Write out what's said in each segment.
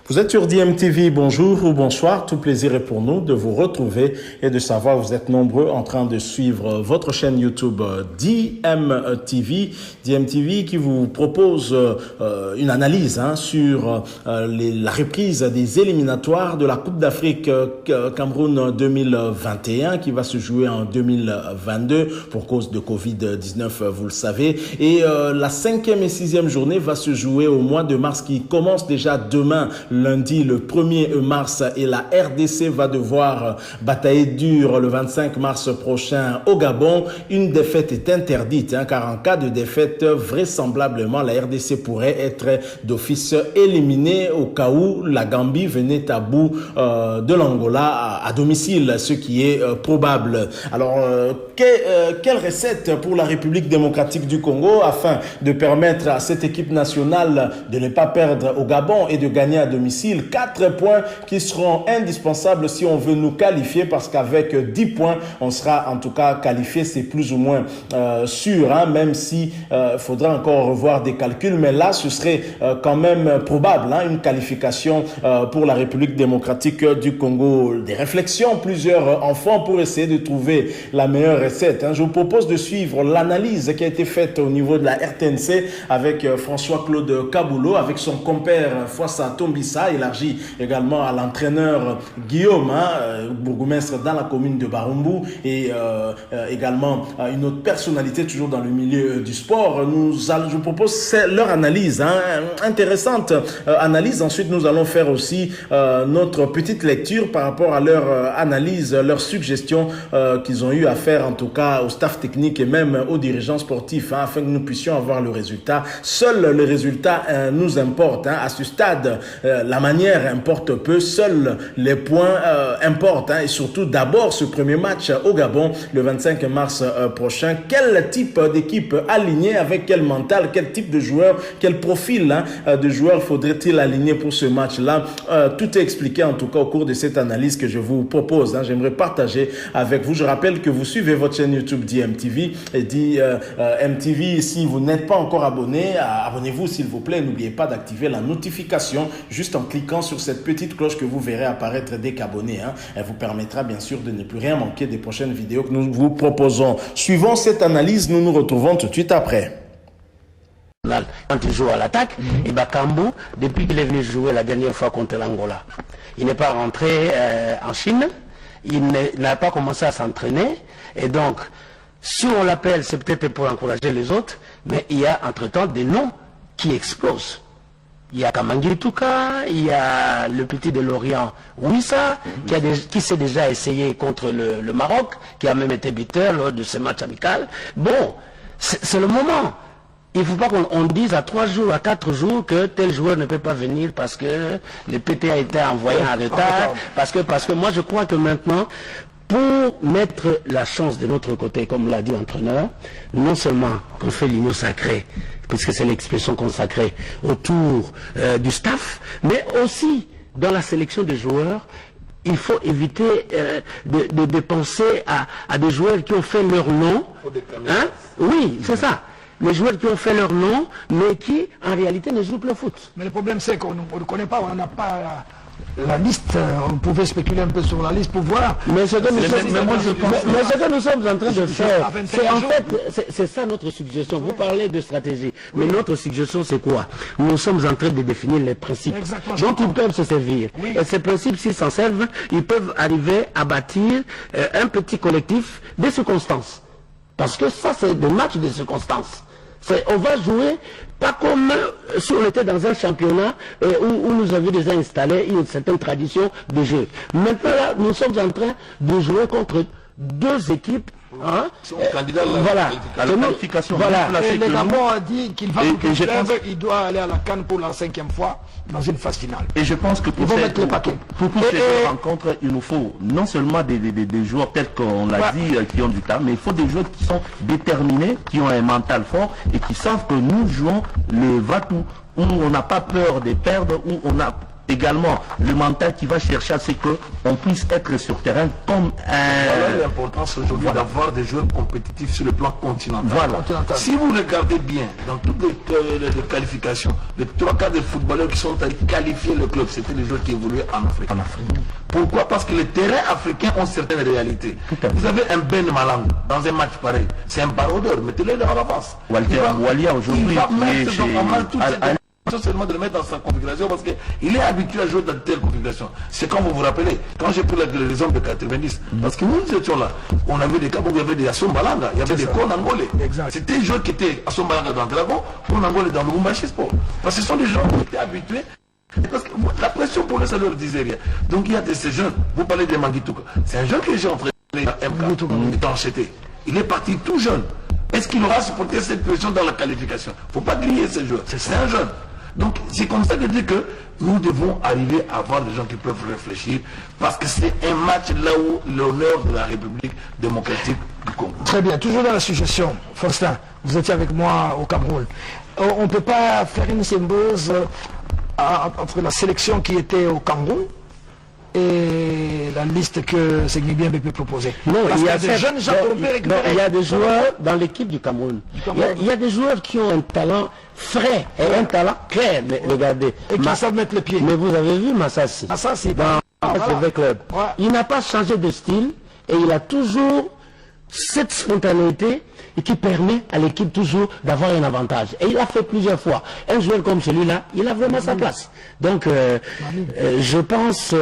Vous êtes sur DMTV, bonjour ou bonsoir, tout plaisir est pour nous de vous retrouver et de savoir vous êtes nombreux en train de suivre votre chaîne YouTube DMTV qui vous propose une analyse sur la reprise des éliminatoires de la Coupe d'Afrique Cameroun 2021 qui va se jouer en 2022 pour cause de Covid-19, vous le savez, et la 5e et 6e journée va se jouer au mois de mars qui commence déjà demain, lundi le 1er mars, et la RDC va devoir batailler dur le 25 mars prochain au Gabon. Une défaite est interdite car en cas de défaite, vraisemblablement la RDC pourrait être d'office éliminée au cas où la Gambie venait à bout de l'Angola à domicile, ce qui est probable. Alors, quelle recette pour la République démocratique du Congo afin de permettre à cette équipe nationale de ne pas perdre au Gabon et de gagner à domicile? 4 points qui seront indispensables si on veut nous qualifier, parce qu'avec 10 points, on sera en tout cas qualifié, c'est plus ou moins sûr, même si faudra encore revoir des calculs, mais là, ce serait quand même probable, une qualification pour la République démocratique du Congo. Des réflexions, plusieurs enfants pour essayer de trouver la meilleure recette. Je vous propose de suivre l'analyse qui a été faite au niveau de la RTNC avec François-Claude Kaboulot, avec son compère Fouassa Tombissa, élargi également à l'entraîneur Guillaume, bourgmestre dans la commune de Barumbu, et également une autre personnalité toujours dans le milieu du sport. Je vous propose leur analyse, intéressante analyse. Ensuite, nous allons faire aussi notre petite lecture par rapport à leur analyse, leurs suggestions qu'ils ont eu à faire, en tout cas au staff technique et même aux dirigeants sportifs, afin que nous puissions avoir le résultat. Seul le résultat nous importe. À ce stade, la manière importe peu, seuls les points importent, et surtout d'abord ce premier match au Gabon le 25 mars prochain. Quel type d'équipe aligner, avec quel mental, quel type de joueur, quel profil de joueurs faudrait-il aligner pour ce match-là? Tout est expliqué en tout cas au cours de cette analyse que je vous propose. J'aimerais partager avec vous. Je rappelle que vous suivez votre chaîne YouTube DMTV et DMTV. Si vous n'êtes pas encore abonné, abonnez-vous s'il vous plaît. N'oubliez pas d'activer la notification juste en cliquant sur cette petite cloche que vous verrez apparaître dès qu'abonné. Elle vous permettra bien sûr de ne plus rien manquer des prochaines vidéos que nous vous proposons. Suivant cette analyse, nous nous retrouvons tout de suite après. Quand il joue à l'attaque, et Bakambu, depuis qu'il est venu jouer la dernière fois contre l'Angola, il n'est pas rentré en Chine, il n'a pas commencé à s'entraîner, et donc, si on l'appelle, c'est peut-être pour encourager les autres, mais il y a entre-temps des noms qui explosent. Il y a Kamangui Touka, il y a le petit de Lorient, Wissa, qui s'est déjà essayé contre le Maroc, qui a même été buteur lors de ce match amical. Bon, c'est le moment. Il ne faut pas qu'on dise à 3 jours, à 4 jours que tel joueur ne peut pas venir parce que le PT a été envoyé en retard. Parce que moi je crois que maintenant, pour mettre la chance de notre côté, comme l'a dit l'entraîneur, non seulement qu'on fait l'union sacrée, puisque c'est l'expression consacrée autour du staff, mais aussi dans la sélection des joueurs, il faut éviter de penser à des joueurs qui ont fait leur nom. Oui, c'est ça. Les joueurs qui ont fait leur nom, mais qui, en réalité, ne jouent plus au foot. Mais le problème, c'est qu'on ne connaît pas, on n'a pas la liste. On pouvait spéculer un peu sur la liste pour voir. Mais ce que nous sommes en train de faire, c'est ça notre suggestion. Vous parlez de stratégie, mais notre suggestion, c'est quoi? Nous sommes en train de définir les principes dont ils peuvent se servir. Et ces principes, s'ils s'en servent, ils peuvent arriver à bâtir un petit collectif des circonstances. Parce que ça, c'est des matchs de circonstances. On va jouer pas comme si on était dans un championnat où nous avions déjà installé une certaine tradition de jeu. Maintenant, là, nous sommes en train de jouer contre 2 équipes. Voilà. La qualification. Voilà. Et le Gabon a dit qu'il va il doit aller à la CAN pour la 5e fois dans une phase finale. Et je pense que pour cette rencontre, il nous faut non seulement des joueurs tels qu'on l'a dit, qui ont du talent, mais il faut des joueurs qui sont déterminés, qui ont un mental fort et qui savent que nous jouons le va-tout, où on n'a pas peur de perdre, où on a également le mental qui va chercher à ce qu'on puisse être sur terrain comme un... Voilà l'importance aujourd'hui d'avoir des joueurs compétitifs sur le plan continental. Voilà. Si vous regardez bien, dans toutes les qualifications, les 3 quarts des footballeurs qui sont allés qualifier le club, c'était les joueurs qui évoluaient en Afrique. Pourquoi? Parce que les terrains africains ont certaines réalités. Vous avez un Ben Malang dans un match pareil, c'est un baroudeur, mettez-le en avance. Walter Walia aujourd'hui, il va mettre en main toutes ces seulement de le mettre dans sa configuration parce qu'il est habitué à jouer dans telle configuration. C'est comme vous vous rappelez, quand j'ai pris l'exemple de 90, parce que nous étions là, on avait des cas où il y avait des Assombalanga, il y avait des Konangolais. C'était des joueurs qui étaient Assombalanga dans Dragon, Konangolais dans le Lumbashi Sport. Parce que ce sont des gens qui étaient habitués. Parce que la pression pour eux, ça leur disait rien. Donc il y a de ces jeunes, vous parlez de Mangituka, c'est un jeune que j'ai entraîné à MK, étant acheté. Il est parti tout jeune. Est-ce qu'il aura supporté cette pression dans la qualification? Il ne faut pas griller ces joueurs, c'est un jeune. Donc c'est comme ça que je dis que nous devons arriver à avoir des gens qui peuvent réfléchir parce que c'est un match là où l'honneur de la République démocratique du Congo. Très bien, toujours dans la suggestion, Faustin, vous étiez avec moi au Cameroun. On ne peut pas faire une symbiose entre la sélection qui était au Cameroun et la liste que Séguibien peut proposer. Non, il y a des jeunes gens qu'on peut récupérer. Il y a des joueurs dans l'équipe du Cameroun. Il y a des joueurs qui ont un talent frais et un talent clair, regardez. Et qui savent mettre le pied. Mais vous avez vu Massassi dans le club. Ouais. Il n'a pas changé de style et il a toujours cette spontanéité et qui permet à l'équipe toujours d'avoir un avantage. Et il a fait plusieurs fois. Un joueur comme celui-là, il a vraiment sa place. Donc, je pense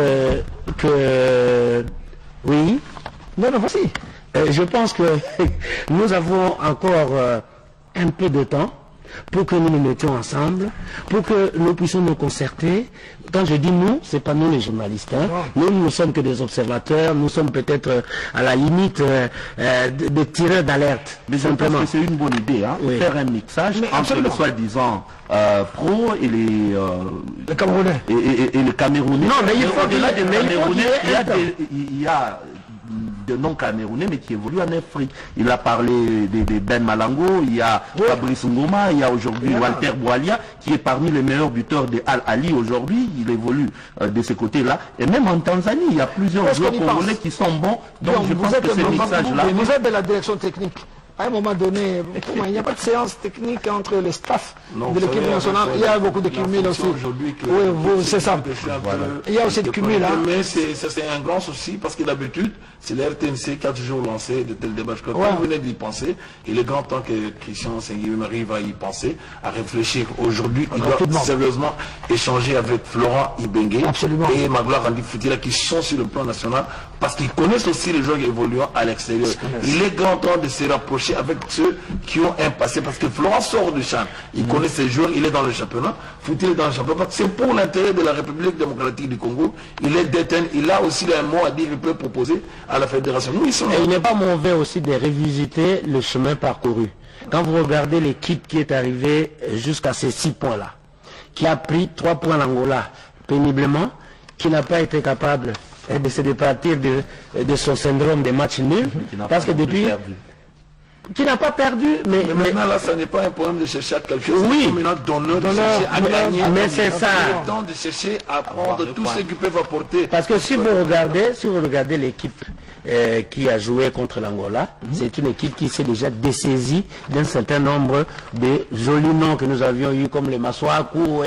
que... Oui. Non, voici. Je pense que nous avons encore un peu de temps pour que nous nous mettions ensemble, pour que nous puissions nous concerter. Quand je dis nous, c'est pas nous les journalistes. Hein. Nous ne sommes que des observateurs, nous sommes peut-être à la limite des tireurs d'alerte. Mais je pense que c'est une bonne idée, hein, faire un mixage entre le soi-disant pro et les Camerounais. Et les Camerounais. Non, mais il faut au-delà des Camerounais, il y a de non-camerounais mais qui évoluent en Afrique. Il a parlé de Ben Malango, il y a Fabrice Ngoma, il y a aujourd'hui Walter Walia qui est parmi les meilleurs buteurs de Al-Ali aujourd'hui. Il évolue de ce côté-là. Et même en Tanzanie, il y a plusieurs joueurs congolais qui sont bons. Donc je pense que ce mixage-là... Vous êtes de la direction technique. À un moment donné, il n'y a pas de séance technique entre les staffs de l'équipe nationale. Il y a beaucoup de cumul aussi. Oui, c'est ça. Il y a aussi de cumul. Mais c'est un grand souci parce que d'habitude, c'est la RTNC qui a toujours lancé de tels débats. Quand vous venez d'y penser, il est grand temps que Christian Senguibem arrive à y penser, à réfléchir. Aujourd'hui, il doit sérieusement échanger avec Florent Ibenge et Magloire Randy Futila qui sont sur le plan national parce qu'ils connaissent aussi les joueurs évoluant à l'extérieur. Il est grand temps de se rapprocher avec ceux qui ont un passé parce que Florent sort du champ. Il connaît ses joueurs, il est dans le championnat. Futila est dans le championnat. C'est pour l'intérêt de la République démocratique du Congo. Il est détenu. Il a aussi un mot à dire, il peut proposer à la fédération. Nous, il n'est pas mauvais aussi de revisiter le chemin parcouru. Quand vous regardez l'équipe qui est arrivée jusqu'à ces 6 points-là, qui a pris 3 points l'Angola péniblement, qui n'a pas été capable de se départir de son syndrome des matchs nuls, parce que depuis... Qui n'a pas perdu, mais maintenant là, ça n'est pas un problème de chercher à quelque chose. Oui, de chercher à gagner. Mais c'est ça. Le temps de chercher à prendre tout ce qu'ils peuvent apporter. Parce que si vous regardez l'équipe qui a joué contre l'Angola, c'est une équipe qui s'est déjà dessaisie d'un certain nombre de jolis noms que nous avions eu comme les Maswaku.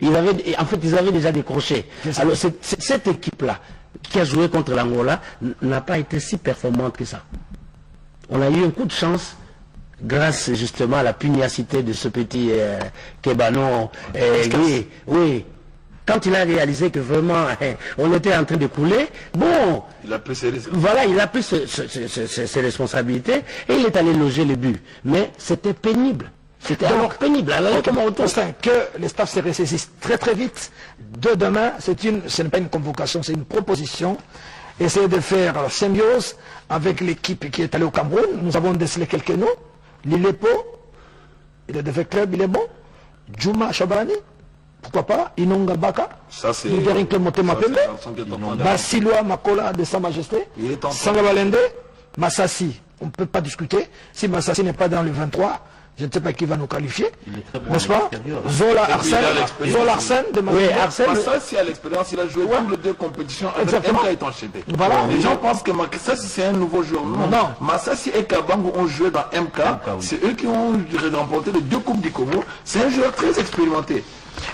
Ils avaient déjà décroché. Alors cette équipe-là qui a joué contre l'Angola n'a pas été si performante que ça. On a eu un coup de chance grâce justement à la pugnacité de ce petit Kebano. Oui. Quand il a réalisé que vraiment on était en train de couler, bon, il a pris ses ses responsabilités et il est allé loger le but. Mais c'était pénible. C'était alors pénible. Alors, que les staffs se ressaisissent très très vite. De demain, ce n'est pas une convocation, c'est une proposition. Essayer de faire symbiose avec l'équipe qui est allée au Cameroun. Nous avons décelé quelques noms. Lilepo, il est de fait club, il est bon. Djouma Chabani, pourquoi pas. Inonga Baka, Liberinke Motema Pembe, Basiloa Makola de Sa Majesté, Sanga Balende, Massassi, on ne peut pas discuter. Si Massassi n'est pas dans le 23, Je ne sais pas qui va nous qualifier, bon n'est-ce pas? Zola Arsène de Oui, Arsène. Massassi a l'expérience, il a joué toutes les deux compétitions avec Exactement. MK et Tanchete. Voilà. Les gens pensent que Massassi c'est un nouveau joueur. Non. Massassi et Kabango ont joué dans MK. oui. C'est eux qui ont remporté les 2 Coupes du Congo. C'est un joueur très expérimenté.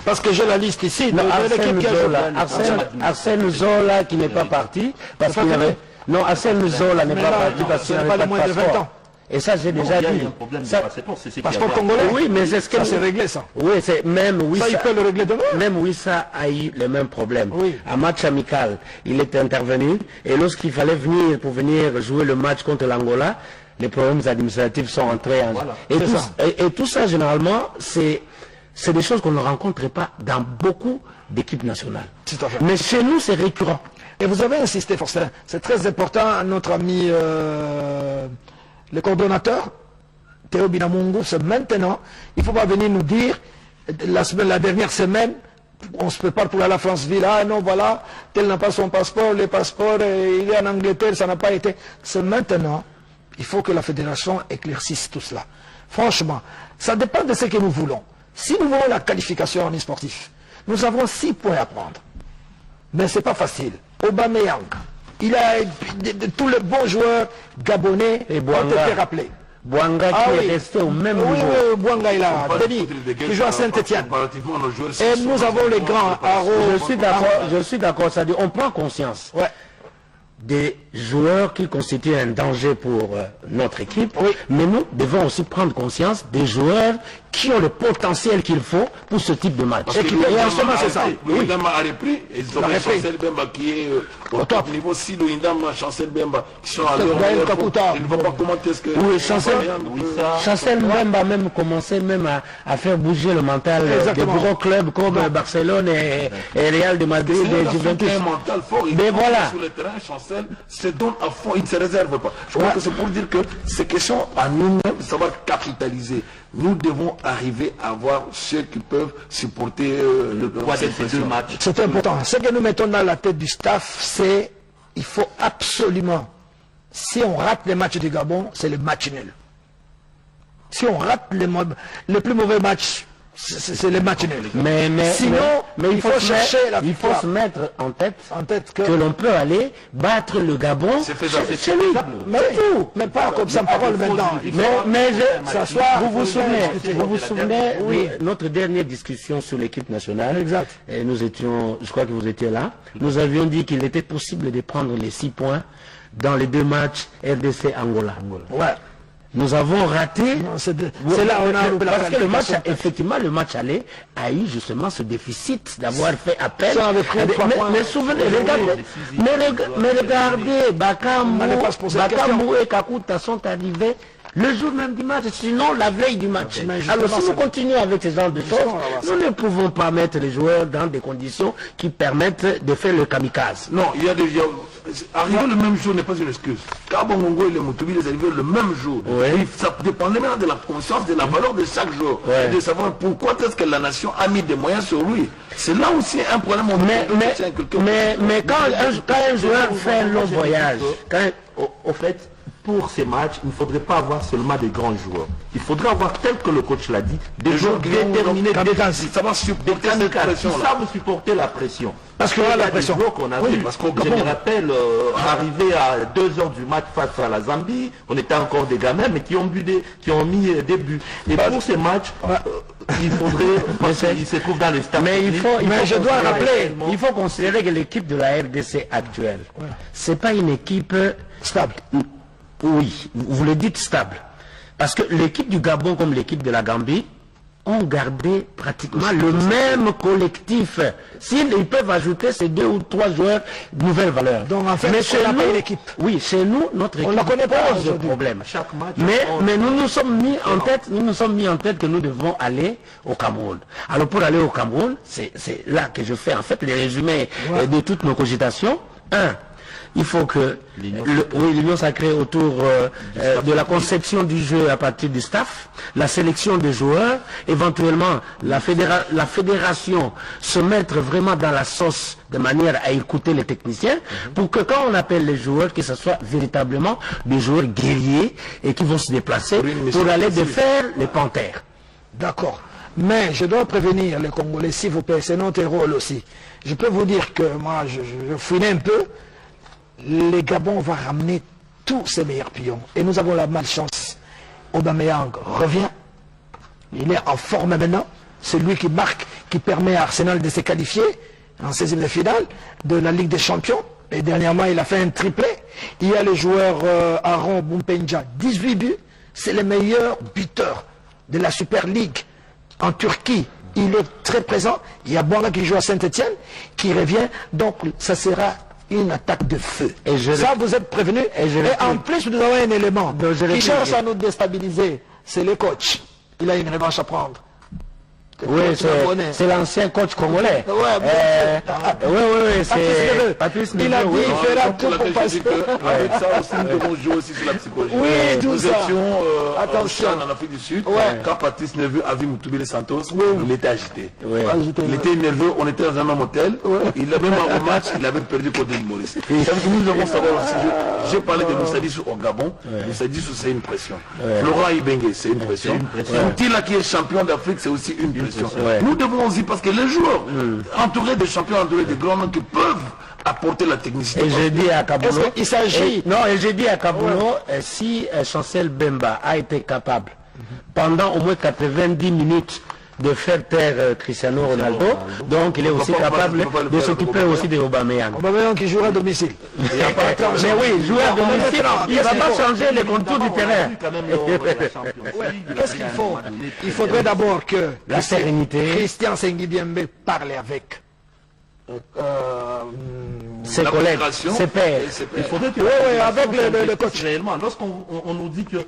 Parce que j'ai la liste ici de l'équipe qui a joué. Arsène Zola qui n'est pas parti parce qu'il avait... Non, Arsène Zola n'est pas parti parce qu'il n'avait pas de passeport. Et ça, j'ai déjà Il y a dit. un problème de Ça- passeport, c'est ce qui Passeport avait- congolais. Oui, mais c'est ce que... Ça c'est réglé ça. Oui, c'est même Ça, il peut le régler demain. Même Wissa a eu le même problème. Oui. Un match amical, il était intervenu et lorsqu'il fallait venir pour venir jouer le match contre l'Angola, les problèmes administratifs sont entrés en... Et tout ça, généralement, c'est des choses qu'on ne rencontre pas dans beaucoup d'équipes nationales. Tout à fait. Mais chez nous, c'est récurrent. Et vous avez insisté, Forcin, c'est très important, notre ami le coordonnateur, Théo Binamungu, c'est maintenant, il ne faut pas venir nous dire, la dernière semaine, on se prépare pour aller à Franceville, ah non, voilà, tel n'a pas son passeport, le passeport, il est en Angleterre, ça n'a pas été. C'est maintenant, il faut que la fédération éclaircisse tout cela. Franchement, ça dépend de ce que nous voulons. Si nous voulons la qualification en sportif, nous avons 6 points à prendre. Mais ce n'est pas facile. Aubameyang, il a tous les bons joueurs gabonais Et ont Bouanga. été rappelés. Bouanga qui est resté au même oui, niveau. oui, Bouanga, il a Denis, qui joue à Saint-Etienne. Comparativement, nos joueurs, Et nous avons les grands Haro. Je suis d'accord, c'est-à-dire on prend conscience Ouais. des joueurs qui constituent un danger pour notre équipe, Oui. mais nous devons aussi prendre conscience des joueurs qui ont le potentiel qu'il faut pour ce type de match. Parce que Et en ce moment, c'est ça. Le Indama a repris, et ils ont Il a repris. Chancel Bemba qui est au top niveau. Si le Indama, Chancel Bemba, qui sont à Gaël leur Kakuta. il ne va pas commenter ce que... Oui, Chancel même a même commencé même à faire bouger le mental Exactement. des gros clubs comme Barcelone et Real de Madrid et Juventus. un mental fort, il Mais faut voilà. sur le terrain, Chancel se donne à fond, il ne se réserve pas. Je crois que c'est pour dire que c'est question à nous-mêmes de savoir capitaliser. Nous devons arriver à voir ceux qui peuvent supporter Le poids de cette ces pression. 2 matchs. C'est important. Ce que nous mettons dans la tête du staff, c'est il faut absolument, si on rate les matchs du Gabon, c'est le match nul. Si on rate les plus mauvais matchs, c'est le match nul. Sinon, il faut chercher la il faut victoire. se mettre en tête que- que l'on peut aller battre le Gabon C'est faisable. chez lui. Mais tout, mais pas comme ça, parole maintenant. Vous vous souvenez, oui, notre dernière discussion sur l'équipe nationale, Exact. et nous étions, je crois que vous étiez là, nous avions dit qu'il était possible de prendre les 6 points dans les 2 matchs RDC-Angola. Ouais. Nous avons raté. C'est là où on a loupé la parce que le match, qualification. effectivement, le match aller a eu justement ce déficit d'avoir fait appel. Ça avait pris à des- 3 points. mais souvenez, mais regardez, Bakambu, On n'allait pas se poser la question. Bakambu et Kakuta sont arrivés le jour même du match, sinon la veille du match. Mais justement, Alors si nous c'est- continuons avec ce genre de choses, on va voir ça. nous ne pouvons pas mettre les joueurs dans des conditions qui permettent de faire le kamikaze. Non, il y a des... Arriver le même jour n'est pas une excuse. Kabongongo et les Moutoubi, ils arrivaient le même jour. Oui. Et ça dépendait maintenant de la conscience, de la valeur de chaque jour. Ouais. Et de savoir pourquoi est-ce que la nation a mis des moyens sur lui. C'est là aussi un problème. Mais quand un joueur fait un long voyage, Au fait, pour ces matchs, il ne faudrait pas avoir seulement des grands joueurs. Il faudrait avoir, tel que le coach l'a dit, des joueurs déterminés, savoir supporter cette qui pression-là. savent supporter la pression. Parce qu'il y a la des pression. joueurs qu'on a Oui, vus. parce qu'au Je Gabon- me rappelle, arrivé à 2 heures du match face à la Zambie, on était encore des gamins, mais qui ont mis des buts. Et pour ces matchs, il faudrait, parce qu'ils se trouvent dans le stade. mais Mais je dois rappeler, il faut considérer que l'équipe de la RDC actuelle, c'est pas une équipe Stable. Oui, vous le dites stable. Parce que l'équipe du Gabon comme l'équipe de la Gambie ont gardé pratiquement le même collectif. Ils peuvent ajouter ces 2 ou 3 joueurs de nouvelles valeurs. Donc, en fait, mais on chez n'a nous, pas une équipe. Oui, chez nous, notre équipe la connaît pas pose aujourd'hui. problème. Chaque match, Mais nous nous sommes mis en tête, que nous devons aller au Cameroun. Alors pour aller au Cameroun, c'est là que je fais en fait les résumés de toutes nos cogitations. il faut que l'union sacrée autour de la conception du jeu à partir du staff, la sélection des joueurs, éventuellement la fédération se mettre vraiment dans la sauce de manière à écouter les techniciens pour que quand on appelle les joueurs, que ce soit véritablement des joueurs guerriers et qui vont se déplacer pour aller défaire les panthères. D'accord. Mais je dois prévenir les Congolais, s'il vous plaît, c'est notre rôle aussi. Je peux vous dire que moi, je fouinais un peu. Les Gabon va ramener tous ses meilleurs pions. Et nous avons la malchance. Aubameyang revient. Il est en forme maintenant. C'est lui qui marque, qui permet à Arsenal de se qualifier en 16e de finale de la Ligue des Champions. Et dernièrement, il a fait un triplé. Il y a le joueur Aaron Boumpenja, 18 buts. C'est le meilleur buteur de la Super League en Turquie. Il est très présent. Il y a Bonga qui joue à Saint-Etienne, qui revient. Donc, ça sera une attaque de feu. Et ça, vous êtes prévenus. Et en plus, nous avons un élément qui cherche à nous déstabiliser. C'est le coach. Il a une revanche à prendre. Oui, c'est l'ancien coach congolais. C'est Patrice Neveu. Il a dit, il fera tout pour passer. Avec ça aussi, nous devons jouer aussi sur la psychologie. Oui, tout nous ça. étions Attention. en Afrique du Sud. Quand Patrice Neveu a vu Moutoubile Santos, il était agité. Il était nerveux, on était dans un même hôtel. Il a même un match, il avait perdu contre Maurice. Nous devons savoir aussi, j'ai parlé de Moussadissou au Gabon. Moussadissou, c'est une pression. Florent Ibenge, c'est une pression. Moutila qui est champion d'Afrique, c'est aussi une pression. Nous devons aussi, parce que les joueurs entourés des champions, entourés des grands noms qui peuvent apporter la technicité. Et j'ai dit à Kaboulou, il s'agit. Non, et j'ai dit à Kaboulou, si Chancel Bemba a été capable, pendant au moins 90 minutes, de faire taire Cristiano Ronaldo, donc il est aussi capable de s'occuper aussi de Aubameyang. Aubameyang qui jouera à domicile. Mais oui, jouer à domicile, il ne va pas changer les contours du terrain. Qu'est-ce qu'il faut? Il faudrait d'abord que la sérénité, Christian Sengibiembe parle avec ses collègues, ses pairs. Il faudrait que avec le coach. Réellement, lorsqu'on nous dit que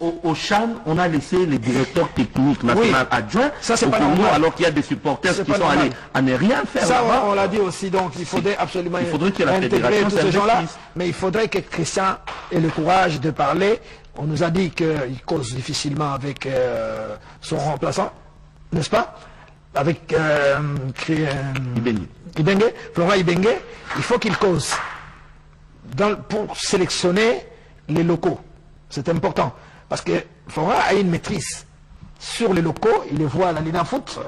au Chan, on a laissé les directeurs techniques nationaux adjoints ça, c'est au pas Congo, normal. alors qu'il y a des supporters qui sont allés à ne rien faire. Ça, on l'a dit aussi, donc il faudrait absolument que la intégrer tous ces fédération gens-là. Mais il faudrait que Christian ait le courage de parler. On nous a dit qu'il cause difficilement avec son remplaçant, n'est-ce pas? Avec Ibenge, Florent Ibenge, il faut qu'il cause pour sélectionner les locaux. C'est important. Parce que Florent a une maîtrise sur les locaux, il les voit à la Ligue foot,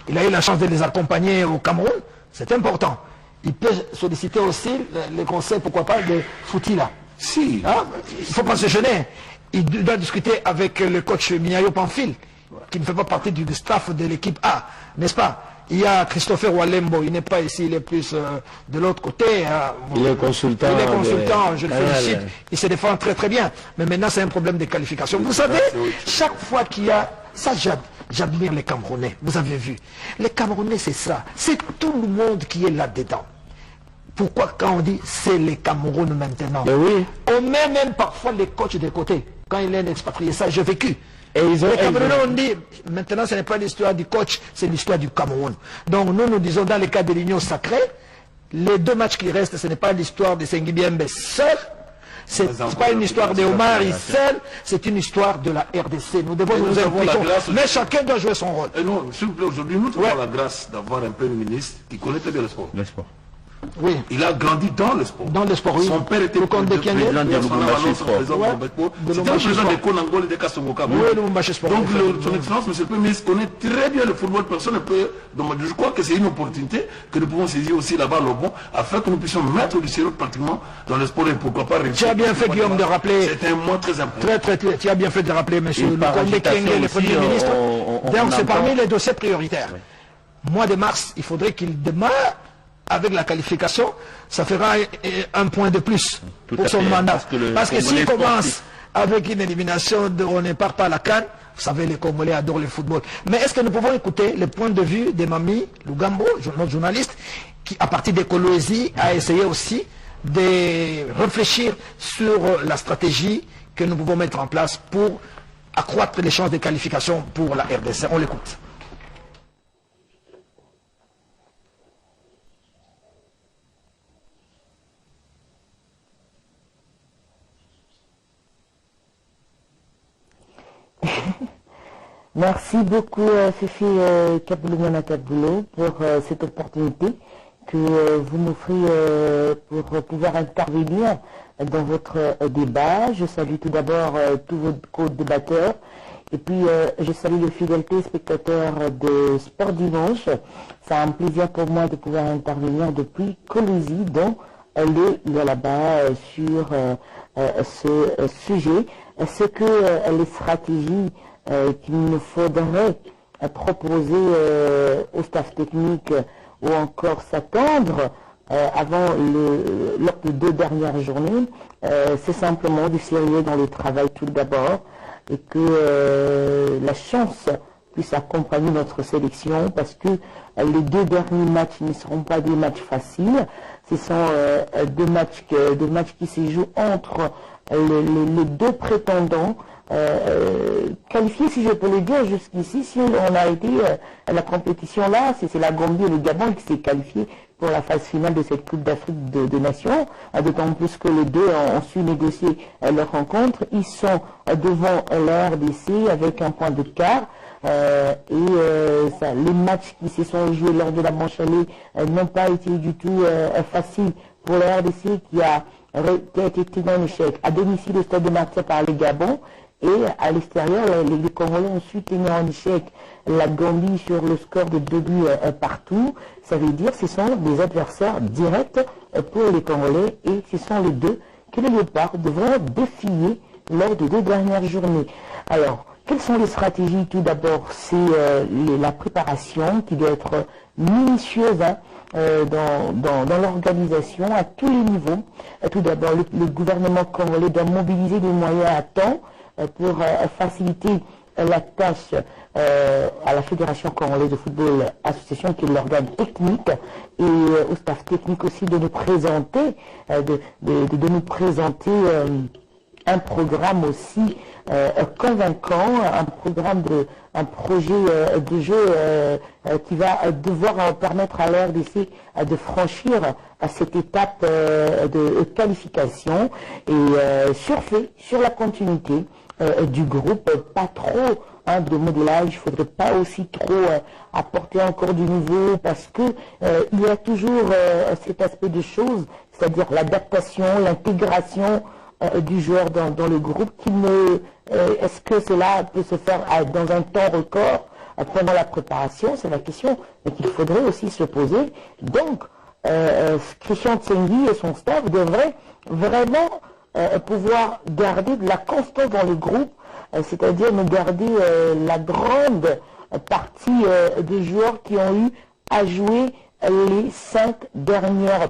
il a eu la chance de les accompagner au Cameroun, c'est important. Il peut solliciter aussi les conseils, pourquoi pas, de Foutila. Si. Hein? Il ne faut pas se gêner. Il doit discuter avec le coach Minyayo Pamphile, qui ne fait pas partie du staff de l'équipe A, n'est-ce pas? Il y a Christopher Walembo, il n'est pas ici, il est plus de l'autre côté. Il est consultant. Il est consultant, je le félicite. Il se défend très très bien. Mais maintenant, c'est un problème de qualification. Vous savez, chaque fois qu'il y a... Ça, j'admire les Camerounais. Vous avez vu. Les Camerounais, c'est ça. C'est tout le monde qui est là-dedans. Pourquoi quand on dit c'est les Cameroun maintenant? Oui. On met même parfois les coachs de côté. Quand il est un expatrié, ça, j'ai vécu. Et les Camerounais ont dit, maintenant ce n'est pas l'histoire du coach, c'est l'histoire du Cameroun. Donc nous disons dans le cas de l'Union sacrée, les 2 matchs qui restent, ce n'est pas l'histoire de Sengibiembe seul, ce n'est pas une histoire de Omar seul, c'est une histoire de la RDC. Nous devons nous impliquer, mais chacun doit jouer son rôle. Et non, s'il vous plaît, aujourd'hui, nous avons la grâce d'avoir un Premier ministre qui connaît très bien le sport. Oui. Il a grandi dans le sport. Dans le sport, oui. Son père était le président de Lubumbashi Sport. C'était le président de Konangol et de Kassongoka. Oui, Lubumbashi Sport. Donc, son excellence, monsieur le Premier ministre, connaît très bien le football. Personne ne peut. Donc, je crois que c'est une opportunité que nous pouvons saisir aussi là-bas, le bon, afin que nous puissions mettre du sérieux pratiquement dans le sport et pourquoi pas réussir. Tu as bien fait, Guillaume, de rappeler. C'est un mois très important. Très, tu as bien fait de rappeler, monsieur Lukonde Kenge, le Premier ministre. Donc, c'est parmi les dossiers prioritaires. Mois de mars, il faudrait qu'il démarre. Avec la qualification, ça fera un point de plus pour son mandat. Parce que s'il commence avec une élimination, on ne part pas à la CAN, vous savez, les Congolais adorent le football. Mais est-ce que nous pouvons écouter le point de vue de Mami Lugambo, notre journaliste, qui, à partir des Kolwezi, a essayé aussi de réfléchir sur la stratégie que nous pouvons mettre en place pour accroître les chances de qualification pour la RDC. On l'écoute. Merci beaucoup Fifi Kaboulou Kaboulou pour cette opportunité que vous m'offrez pour pouvoir intervenir dans votre débat. Je salue tout d'abord tous vos co-débatteurs et puis je salue le fidèle téléspectateur de Sport Dimanche. C'est un plaisir pour moi de pouvoir intervenir depuis Colosie dans le Lualaba sur ce sujet. Ce que les stratégies qu'il nous faudrait proposer au staff technique ou encore s'attendre lors des 2 dernières journées, c'est simplement du sérieux dans le travail tout d'abord et que la chance puisse accompagner notre sélection parce que les 2 derniers matchs ne seront pas des matchs faciles. Ce sont des matchs qui se jouent entre les 2 prétendants qualifiés, si je peux le dire, jusqu'ici. Si on a été la compétition là, c'est la Gambie et le Gabon qui s'est qualifié pour la phase finale de cette Coupe d'Afrique de Nations, d'autant plus que les 2 ont su négocier leur rencontre. Ils sont devant la RDC avec un point d'écart. Les matchs qui se sont joués lors de la manche allée n'ont pas été du tout faciles pour la RDC qui a été tenu en échec à domicile au stade de Marseille par le Gabon et à l'extérieur les Congolais ont su tenir en échec la Gambie sur le score de 2 buts partout. Ça veut dire que ce sont des adversaires directs pour les Congolais et ce sont les 2 que les Léopards devront défier lors des 2 dernières journées. Alors, quelles sont les stratégies? Tout d'abord, c'est la préparation qui doit être minutieuse dans l'organisation à tous les niveaux. Tout d'abord, le gouvernement congolais doit mobiliser des moyens à temps pour faciliter la tâche à la Fédération congolaise de football association qui est l'organe technique et au staff technique aussi de nous présenter nous présenter un programme aussi convaincant, un projet de jeu qui va devoir permettre à l'RDC de franchir cette étape de qualification et sur la continuité du groupe, pas trop de modélage, il ne faudrait pas aussi trop apporter encore du nouveau parce que il y a toujours cet aspect de choses, c'est-à-dire l'adaptation, l'intégration du joueur dans le groupe est-ce que cela peut se faire dans un temps record pendant la préparation? C'est la question qu'il faudrait aussi se poser. Donc, Christian Tsengui et son staff devraient vraiment pouvoir garder de la constance dans le groupe, c'est-à-dire nous garder la grande partie des joueurs qui ont eu à jouer les 4 dernières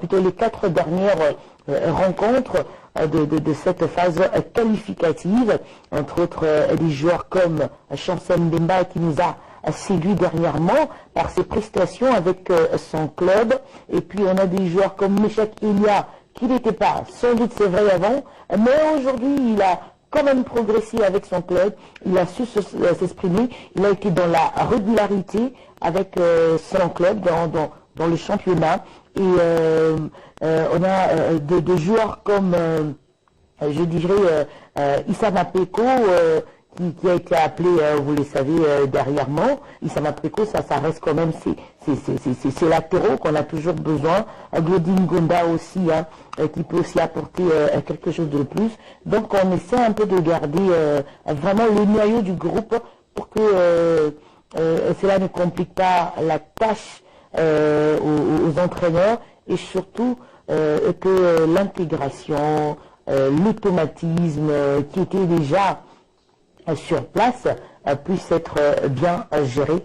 rencontres de cette phase qualificative, entre autres des joueurs comme Chancel Mbemba qui nous a séduit dernièrement par ses prestations avec son club, et puis on a des joueurs comme Meshak Elia qui n'était pas sans doute c'est vrai avant, mais aujourd'hui il a quand même progressé avec son club, il a su s'exprimer, il a été dans la régularité avec son club dans le championnat. Et on a de joueurs comme, je dirais, Issa Mapeko, qui a été appelé, vous le savez, dernièrement. Issa Mapeko, ça reste quand même ces latéraux qu'on a toujours besoin. Glodine Gonda aussi, qui peut aussi apporter quelque chose de plus. Donc on essaie un peu de garder vraiment le noyau du groupe pour que cela ne complique pas la tâche aux entraîneurs et surtout que l'intégration, l'automatisme qui était déjà sur place puisse être bien géré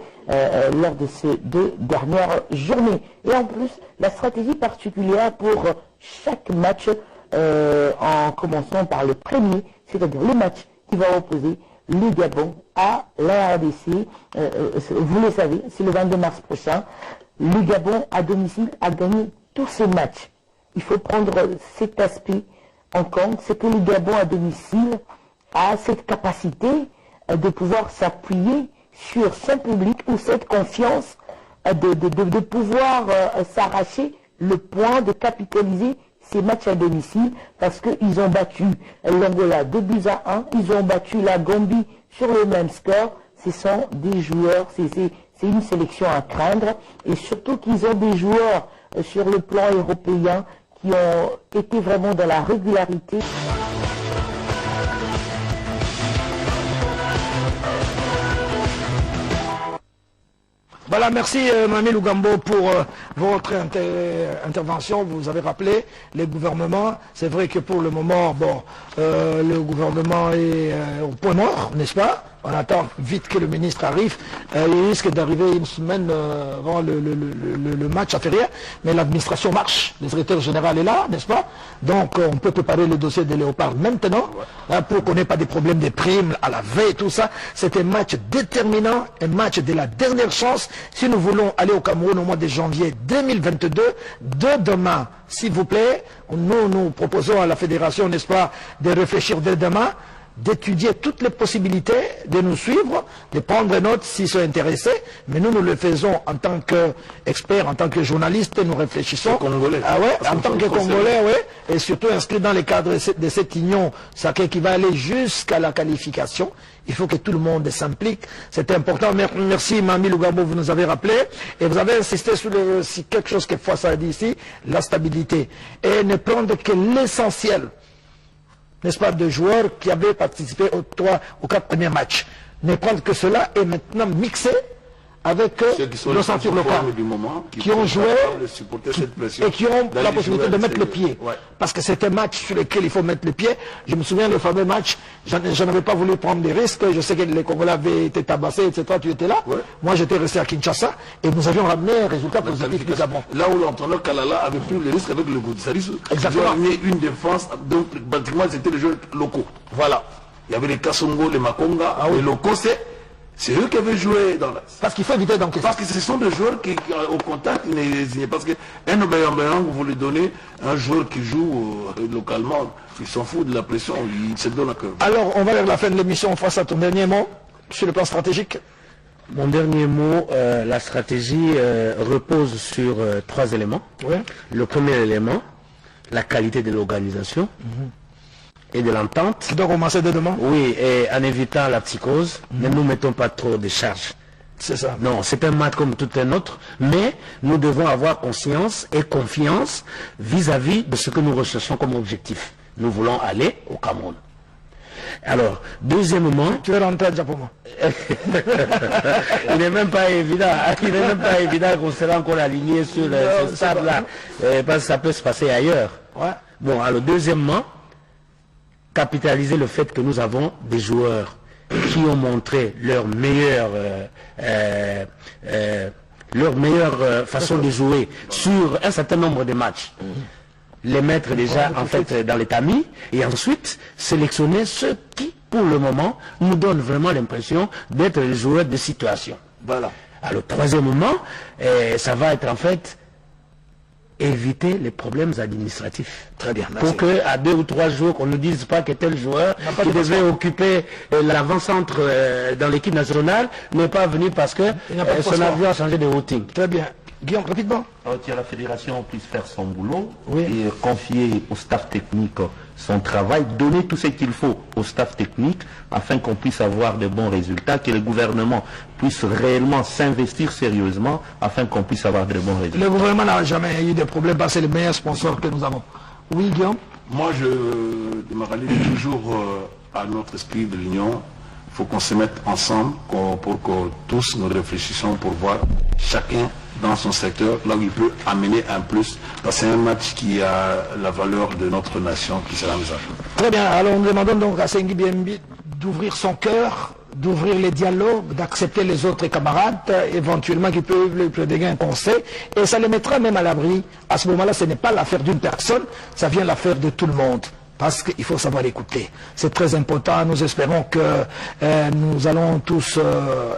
lors de ces 2 dernières journées. Et en plus, la stratégie particulière pour chaque match, en commençant par le premier, c'est-à-dire le match qui va opposer le Gabon à la RDC. Vous le savez, c'est le 22 mars prochain. Le Gabon à domicile a gagné tous ses matchs. Il faut prendre cet aspect en compte, c'est que le Gabon à domicile a cette capacité de pouvoir s'appuyer sur son public ou cette confiance de pouvoir s'arracher le point, de capitaliser ces matchs à domicile parce qu'ils ont battu l'Angola 2-1, ils ont battu la Gambie sur le même score. ce sont des joueurs, c'est une sélection à craindre, et surtout qu'ils ont des joueurs sur le plan européen qui ont été vraiment dans la régularité. Voilà, merci Mami Lugambo pour votre intervention. Vous avez rappelé les gouvernements. C'est vrai que pour le moment, bon, le gouvernement est au point mort, n'est-ce pas? On attend vite que le ministre arrive. Il risque d'arriver une semaine avant le match à Ferrières. Mais l'administration marche. Le secrétaire général est là, n'est-ce pas? Donc on peut préparer le dossier de Léopard maintenant, hein, pour qu'on n'ait pas des problèmes de primes à la veille, tout ça. C'est un match déterminant, un match de la dernière chance. Si nous voulons aller au Cameroun au mois de janvier 2022, de demain, s'il vous plaît, nous proposons à la fédération, n'est-ce pas, de réfléchir dès demain, d'étudier toutes les possibilités, de nous suivre, de prendre note s'ils sont intéressés, mais nous le faisons en tant qu'experts, en tant que journalistes, nous réfléchissons. Congolais. Ah ouais, en tant que Congolais, ouais, et surtout inscrit dans les cadres de cette union sacrée qui va aller jusqu'à la qualification. Il faut que tout le monde s'implique. C'est important. Merci Mami Lugambo, vous nous avez rappelé. Et vous avez insisté sur quelque chose que Fossa a dit ici, la stabilité. Et ne prendre que l'essentiel, n'est-ce pas, de joueurs qui avaient participé aux 4 premiers matchs. Ne prendre que cela et maintenant mixer avec nos ceintures locales qui ont joué et qui ont la possibilité de mettre le pied. Ouais. Parce que c'est un match sur lequel il faut mettre le pied. Je me souviens le fameux match, je n'avais pas voulu prendre des risques. Je sais que les Congolais avaient été tabassés, etc. Tu étais là. Ouais. Moi j'étais resté à Kinshasa et nous avions ramené un résultat positif du Gabon. Là où l'entraîneur Kalala avait pris le risque avec le Goudissaris, ils ont amené une défense, donc pratiquement c'était les joueurs locaux. Voilà. Il y avait les Kassongo, les Makonga, les locaux, c'est eux qui avaient joué dans la... Parce qu'il faut éviter d'encaisser. Parce que ce sont des joueurs qui, au contact, parce qu'un Obayambayang, vous voulez donner un joueur qui joue localement, il s'en fout de la pression, il se donne à cœur. Alors, on va vers la fin de l'émission face à ton dernier mot sur le plan stratégique. Mon dernier mot, la stratégie repose sur 3 éléments. Oui. Le premier élément, la qualité de l'organisation. Et de l'entente. Tu dois commencer dès demain? Oui, et en évitant la psychose, ne nous mettons pas trop de charges. C'est ça. Non, c'est un match comme tout un autre, mais nous devons avoir conscience et confiance vis-à-vis de ce que nous recherchons comme objectif. Nous voulons aller au Cameroun. Alors, deuxièmement... Tu veux rentrer à Japon? Il n'est même pas évident. Il n'est même pas évident qu'on sera encore aligné sur ce stade-là. Parce que ça peut se passer ailleurs. Ouais. Bon, alors deuxièmement, capitaliser le fait que nous avons des joueurs qui ont montré leur meilleure façon de jouer sur un certain nombre de matchs. Les mettre déjà en fait dans les tamis et ensuite sélectionner ceux qui, pour le moment, nous donnent vraiment l'impression d'être les joueurs de situation. Voilà. Alors, troisièmement, ça va être en fait éviter les problèmes administratifs. Très bien, merci. Pour qu'à 2 ou 3 jours, qu'on ne dise pas que tel joueur qui devait occuper l'avant-centre dans l'équipe nationale n'est pas venu parce que son avion a changé de routing. Très bien. Guillaume, rapidement. Que la fédération puisse faire son boulot et confier au staff technique son travail, donner tout ce qu'il faut au staff technique afin qu'on puisse avoir de bons résultats, que le gouvernement puisse réellement s'investir sérieusement afin qu'on puisse avoir de bons résultats. Le gouvernement n'a jamais eu de problème parce que c'est le meilleur sponsor que nous avons. Oui, Guillaume? Moi, je me rallie toujours à notre esprit de l'union. Il faut qu'on se mette ensemble pour que tous nous réfléchissions pour voir chacun dans son secteur, là où il peut amener un plus. Parce que c'est un match qui a la valeur de notre nation qui sera mise à jour. Très bien, alors nous demandons donc à Sengi Biembi d'ouvrir son cœur, d'ouvrir les dialogues, d'accepter les autres camarades, éventuellement qui peuvent lui prédiguer un conseil, et ça les mettra même à l'abri. À ce moment-là, ce n'est pas l'affaire d'une personne, ça vient l'affaire de tout le monde. Parce qu'il faut savoir l'écouter. C'est très important. Nous espérons que nous allons tous...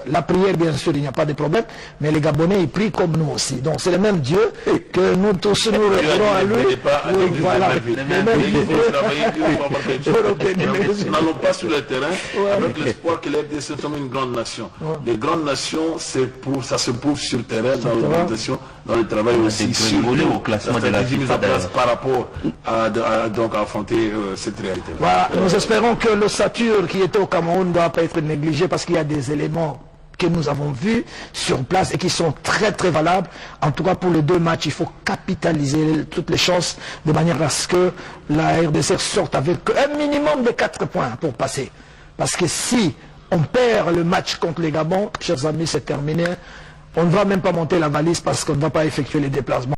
la prière, bien sûr, il n'y a pas de problème. Mais les Gabonais, ils prient comme nous aussi. Donc c'est le même Dieu que nous tous nous retrouvons à lui. Oui, voilà. Nous n'allons pas sur le terrain avec l'espoir que l'RDC soit une grande nation. Les grandes nations, ça se prouve sur le terrain, dans l'organisation, dans le travail aussi. Au classement de la FIFA par rapport à affronter cette réalité-là. Voilà, nous espérons que l'ossature qui était au Cameroun ne doit pas être négligée parce qu'il y a des éléments que nous avons vus sur place et qui sont très très valables. En tout cas pour les 2 matchs, il faut capitaliser toutes les chances de manière à ce que la RDC sorte avec un minimum de 4 points pour passer. Parce que si on perd le match contre les Gabon, chers amis, c'est terminé. On ne va même pas monter la valise parce qu'on ne va pas effectuer les déplacements.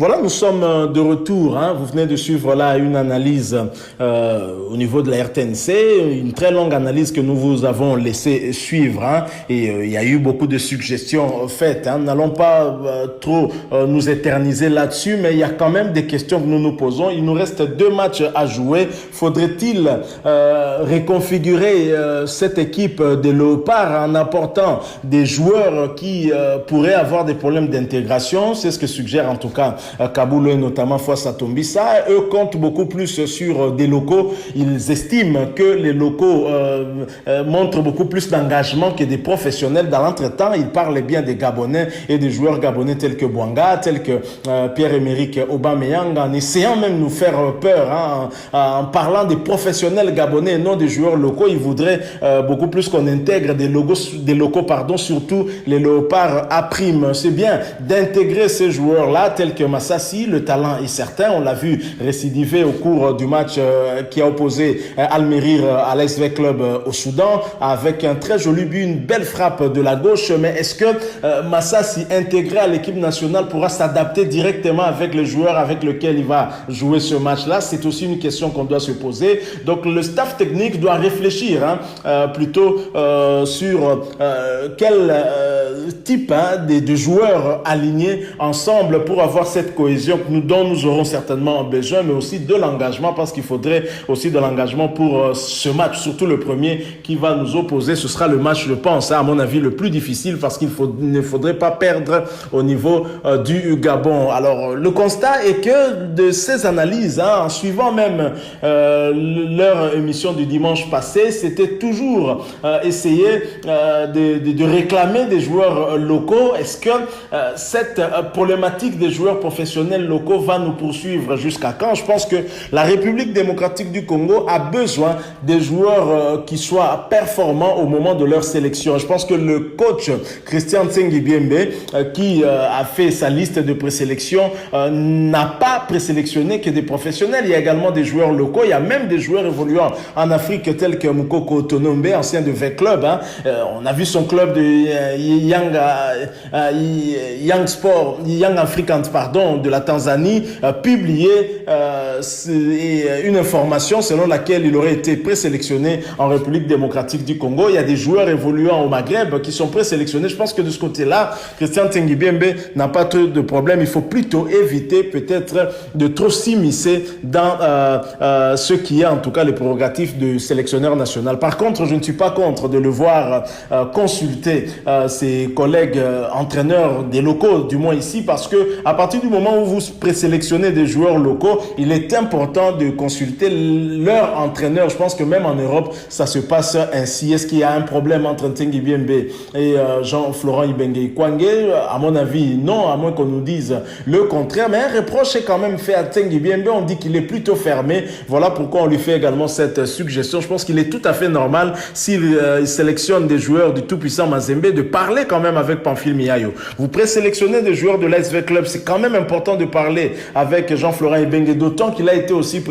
Voilà, nous sommes de retour. Vous venez de suivre là une analyse au niveau de la RTNC, une très longue analyse que nous vous avons laissé suivre. Et il y a eu beaucoup de suggestions faites. N'allons pas trop nous éterniser là-dessus, mais il y a quand même des questions que nous nous posons. Il nous reste 2 matchs à jouer. Faudrait-il réconfigurer cette équipe des Léopards en apportant des joueurs qui pourraient avoir des problèmes d'intégration? C'est ce que suggère en tout cas Kaboul et notamment Fouassa Tombissa. Eux comptent beaucoup plus sur des locaux. Ils estiment que les locaux montrent beaucoup plus d'engagement que des professionnels. Dans l'entretemps, ils parlent bien des Gabonais et des joueurs gabonais tels que Bouanga, tels que Pierre-Emerick Aubameyang, en essayant même de nous faire peur, en parlant des professionnels gabonais et non des joueurs locaux. Ils voudraient beaucoup plus qu'on intègre des locaux, surtout les Léopards à prime. C'est bien d'intégrer ces joueurs-là tels que Massassi, le talent est certain, on l'a vu récidiver au cours du match qui a opposé Al-Merir à l'SV Club au Soudan, avec un très joli but, une belle frappe de la gauche. Mais est-ce que Massassi intégré à l'équipe nationale pourra s'adapter directement avec les joueurs avec lesquels il va jouer ce match-là? C'est aussi une question qu'on doit se poser. Donc le staff technique doit réfléchir plutôt sur quel type de joueurs alignés ensemble pour avoir cette cohésion dont nous aurons certainement besoin, mais aussi de l'engagement, parce qu'il faudrait aussi de l'engagement pour ce match, surtout le premier qui va nous opposer. Ce sera le match, je pense, à mon avis, le plus difficile, parce qu'il ne faudrait pas perdre au niveau du Gabon. Alors, le constat est que de ces analyses, en suivant même leur émission du dimanche passé, c'était toujours essayer de réclamer des joueurs locaux. Est-ce que cette problématique des joueurs professionnels locaux va nous poursuivre jusqu'à quand? Je pense que la République démocratique du Congo a besoin des joueurs qui soient performants au moment de leur sélection. Je pense que le coach Christian Tsengi Biembe, qui a fait sa liste de présélection, n'a pas présélectionné que des professionnels. Il y a également des joueurs locaux. Il y a même des joueurs évoluant en Afrique tels que Mukoko Tonombe, ancien de V Club. On a vu son club de Young Africans, de la Tanzanie, publier une information selon laquelle il aurait été présélectionné en République démocratique du Congo. Il y a des joueurs évoluant au Maghreb qui sont présélectionnés. Je pense que de ce côté-là, Christian Tsengi Biembe n'a pas trop de problème. Il faut plutôt éviter peut-être de trop s'immiscer dans ce qui est en tout cas les prérogatives du sélectionneur national. Par contre, je ne suis pas contre de le voir consulter ses collègues entraîneurs des locaux, du moins ici, parce que à partir du moment où vous présélectionnez des joueurs locaux, il est important de consulter leur entraîneur. Je pense que même en Europe, ça se passe ainsi. Est-ce qu'il y a un problème entre Tsengi Biembe et Jean-Florent Ibenge Kwangé? À mon avis, non, à moins qu'on nous dise le contraire. Mais un reproche est quand même fait à Tsengi Biembe. On dit qu'il est plutôt fermé. Voilà pourquoi on lui fait également cette suggestion. Je pense qu'il est tout à fait normal, s'il sélectionne des joueurs du tout-puissant Mazembe, de parler quand même avec Pamphile Miayo. Vous présélectionnez des joueurs de l'SV Club, c'est quand même important de parler avec Jean-Florent Ibenge, d'autant qu'il a été aussi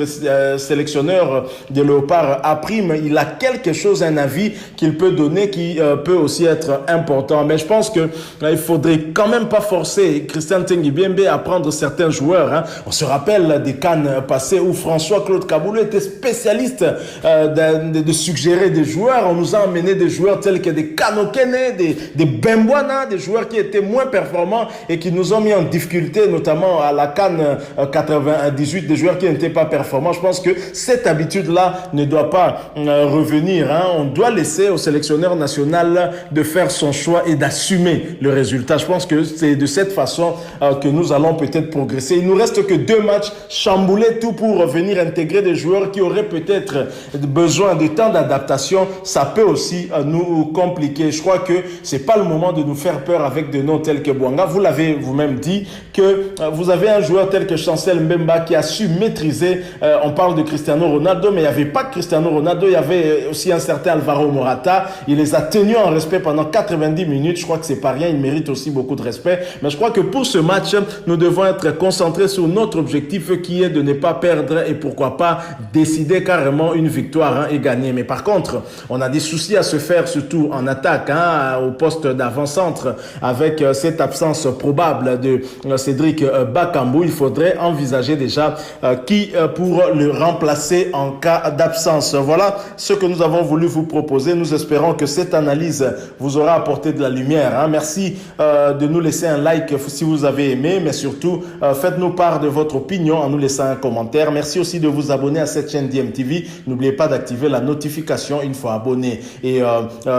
sélectionneur des Léopards à prime. Il a quelque chose, un avis qu'il peut donner qui peut aussi être important. Mais je pense que il faudrait quand même pas forcer Christian Tsengi Biembe à prendre certains joueurs. On se rappelle des CAN passés où François-Claude Kaboulou était spécialiste de suggérer des joueurs. On nous a amené des joueurs tels que des Kanokene, des Bembwana, des joueurs qui étaient moins performants et qui nous ont mis en difficulté, notamment à la CAN 98, des joueurs qui n'étaient pas performants. Je pense que cette habitude-là ne doit pas revenir. Hein. On doit laisser au sélectionneur national de faire son choix et d'assumer le résultat. Je pense que c'est de cette façon que nous allons peut-être progresser. Il nous reste que 2 matchs, chambouler tout pour venir intégrer des joueurs qui auraient peut-être besoin de temps d'adaptation. Ça peut aussi nous compliquer. Je crois que c'est pas le moment de nous faire peur avec des noms tels que Bouanga. Vous l'avez vous-même dit que vous avez un joueur tel que Chancel Mbemba qui a su maîtriser, on parle de Cristiano Ronaldo, mais il n'y avait pas que Cristiano Ronaldo, il y avait aussi un certain Alvaro Morata. Il les a tenus en respect pendant 90 minutes. Je crois que c'est pas rien, il mérite aussi beaucoup de respect. Mais je crois que pour ce match, nous devons être concentrés sur notre objectif qui est de ne pas perdre et pourquoi pas décider carrément une victoire et gagner. Mais par contre, on a des soucis à se faire, surtout en attaque, au poste d'avant-centre, avec cette absence probable de Cédric Bakambu. Il faudrait envisager déjà qui pour le remplacer en cas d'absence. Voilà ce que nous avons voulu vous proposer. Nous espérons que cette analyse vous aura apporté de la lumière. Merci de nous laisser un like si vous avez aimé, mais surtout faites-nous part de votre opinion en nous laissant un commentaire. Merci aussi de vous abonner à cette chaîne DMTV. N'oubliez pas d'activer la notification une fois abonné et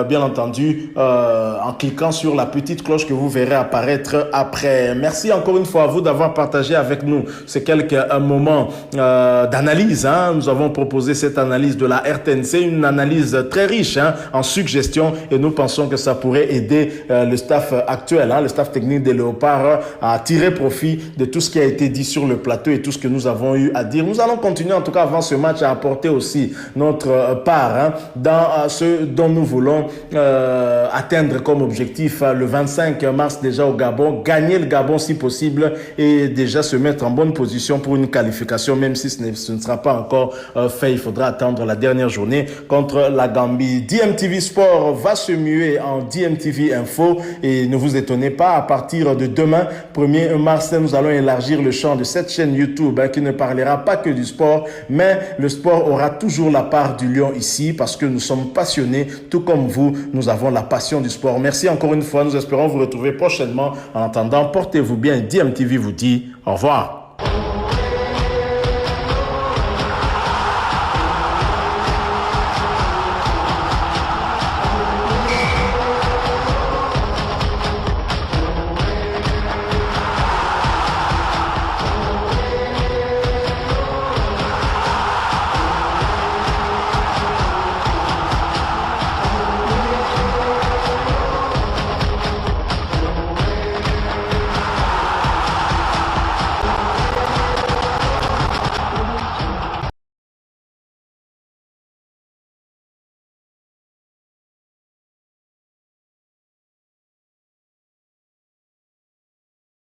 bien entendu en cliquant sur la petite cloche que vous verrez apparaître après. Merci encore une fois à vous d'avoir partagé avec nous ces quelques moments d'analyse. Nous avons proposé cette analyse de la RTNC, une analyse très riche en suggestions et nous pensons que ça pourrait aider le staff actuel, le staff technique des Léopards à tirer profit de tout ce qui a été dit sur le plateau et tout ce que nous avons eu à dire. Nous allons continuer en tout cas avant ce match à apporter aussi notre part dans ce dont nous voulons atteindre comme objectif le 25 mars déjà au Gabon, gagner le Gabon si possible et déjà se mettre en bonne position pour une qualification, même si ce ne sera pas encore fait. Il faudra attendre la dernière journée contre la Gambie. DMTV Sport va se muer en DMTV Info et ne vous étonnez pas, à partir de demain, 1er mars, nous allons élargir le champ de cette chaîne YouTube qui ne parlera pas que du sport, mais le sport aura toujours la part du lion ici parce que nous sommes passionnés, tout comme vous, nous avons la passion du sport. Merci encore une fois, nous espérons vous retrouver prochainement. En attendant, portez-vous bien. DMTV vous dit au revoir.